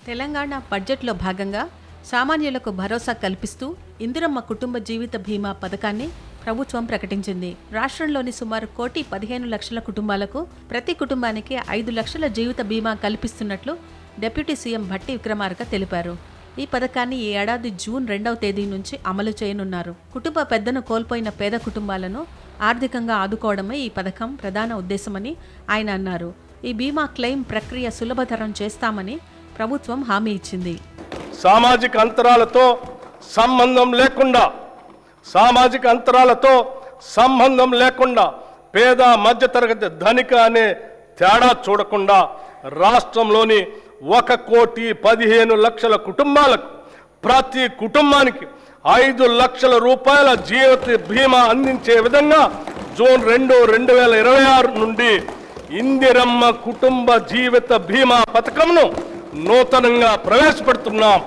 తెలంగాణ బడ్జెట్లో భాగంగా సామాన్యులకు భరోసా కల్పిస్తూ ఇందిరమ్మ కుటుంబ జీవిత బీమా పథకాన్ని ప్రభుత్వం ప్రకటించింది. రాష్ట్రంలోని సుమారు 1,15,00,000 కుటుంబాలకు ప్రతి కుటుంబానికి 5 లక్షల జీవిత బీమా కల్పిస్తున్నట్లు డిప్యూటీ సీఎం భట్టి విక్రమార్క తెలిపారు. ఈ పథకాన్ని ఈ ఏడాది జూన్ 2వ తేదీ నుంచి అమలు చేయనున్నారు. కుటుంబ పెద్దను కోల్పోయిన పేద కుటుంబాలను ఆర్థికంగా ఆదుకోవడమే ఈ పథకం ప్రధాన ఉద్దేశమని ఆయన అన్నారు. ఈ బీమా క్లెయిమ్ ప్రక్రియ సులభతరం చేస్తామని ప్రభుత్వం హామీ ఇచ్చింది. సామాజిక సంబంధం లేకుండా పేద మధ్యతరగతి ధనిక అనే తేడా చూడకుండా రాష్ట్రంలోని 1,15,00,000 కుటుంబాలకు ప్రతి కుటుంబానికి 5 లక్షల రూపాయల జీవిత బీమా అందించే విధంగా జూన్ 2, 2026 నుండి ఇందిరమ్మ కుటుంబ జీవిత బీమా పథకంను నూతనంగా ప్రవేశపెడుతున్నాం.